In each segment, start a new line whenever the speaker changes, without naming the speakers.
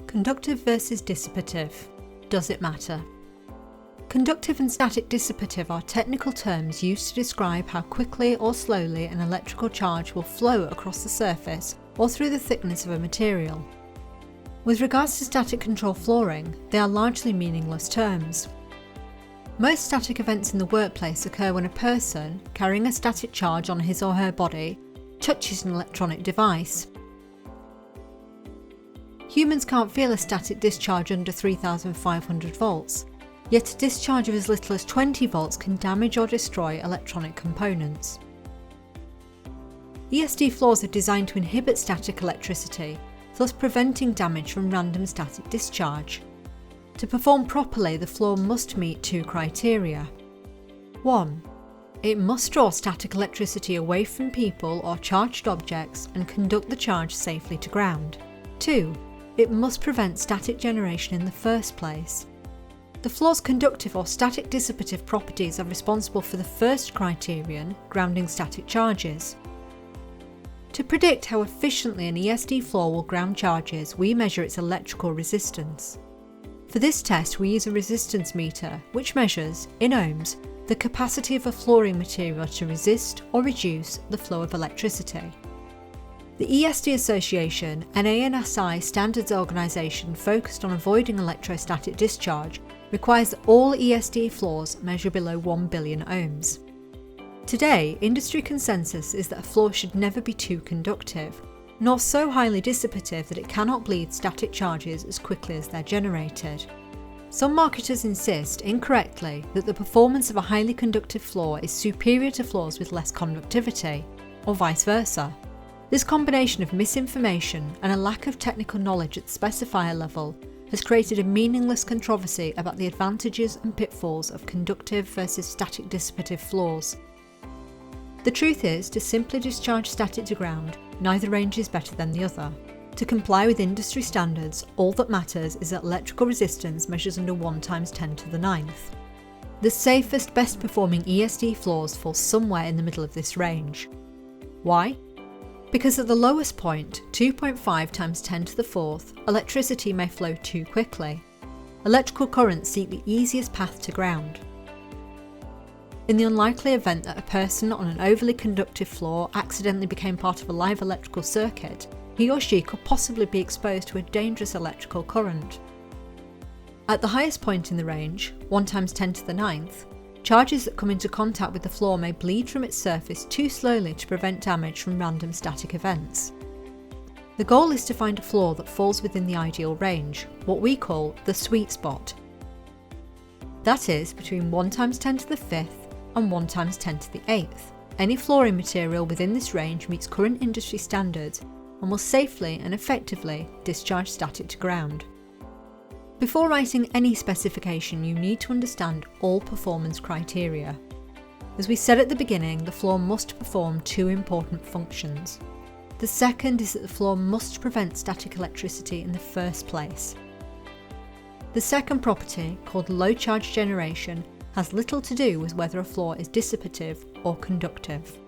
Conductive versus dissipative. Does it matter? Conductive and static dissipative are technical terms used to describe how quickly or slowly an electrical charge will flow across the surface or through the thickness of a material. With regards to static control flooring, they are largely meaningless terms. Most static events in the workplace occur when a person, carrying a static charge on his or her body, touches an electronic device. Humans can't feel a static discharge under 3,500 volts, yet a discharge of as little as 20 volts can damage or destroy electronic components. ESD floors are designed to inhibit static electricity, thus preventing damage from random static discharge. To perform properly, the floor must meet two criteria. 1. It must draw static electricity away from people or charged objects and conduct the charge safely to ground. 2. It must prevent static generation in the first place. The floor's conductive or static dissipative properties are responsible for the first criterion, grounding static charges. To predict how efficiently an ESD floor will ground charges, we measure its electrical resistance. For this test, we use a resistance meter, which measures, in ohms, the capacity of a flooring material to resist or reduce the flow of electricity. The ESD Association, an ANSI standards organisation focused on avoiding electrostatic discharge, requires that all ESD floors measure below 1 billion ohms. Today, industry consensus is that a floor should never be too conductive, nor so highly dissipative that it cannot bleed static charges as quickly as they're generated. Some marketers insist, incorrectly, that the performance of a highly conductive floor is superior to floors with less conductivity, or vice versa. This combination of misinformation and a lack of technical knowledge at the specifier level has created a meaningless controversy about the advantages and pitfalls of conductive versus static dissipative floors. The truth is, to simply discharge static to ground, neither range is better than the other. To comply with industry standards, all that matters is that electrical resistance measures under 1 × 10⁹. The safest, best performing ESD floors fall somewhere in the middle of this range. Why? Because at the lowest point, 2.5 × 10⁴, electricity may flow too quickly. Electrical currents seek the easiest path to ground. In the unlikely event that a person on an overly conductive floor accidentally became part of a live electrical circuit, he or she could possibly be exposed to a dangerous electrical current. At the highest point in the range, 1 × 10⁹, charges that come into contact with the floor may bleed from its surface too slowly to prevent damage from random static events. The goal is to find a floor that falls within the ideal range, what we call the sweet spot. That is, between 1 × 10⁵ and 1 × 10⁸. Any flooring material within this range meets current industry standards and will safely and effectively discharge static to ground. Before writing any specification, you need to understand all performance criteria. As we said at the beginning, the floor must perform two important functions. The second is that the floor must prevent static electricity in the first place. The second property, called low charge generation, has little to do with whether a floor is dissipative or conductive.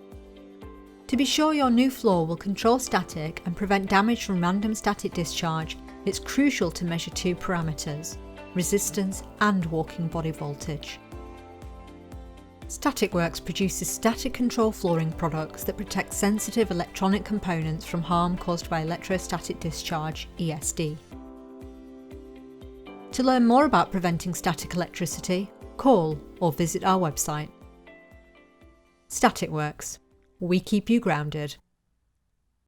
To be sure your new floor will control static and prevent damage from random static discharge, it's crucial to measure two parameters: resistance and walking body voltage. StaticWorks produces static control flooring products that protect sensitive electronic components from harm caused by electrostatic discharge, ESD. To learn more about preventing static electricity, call or visit our website. StaticWorks. We keep you grounded.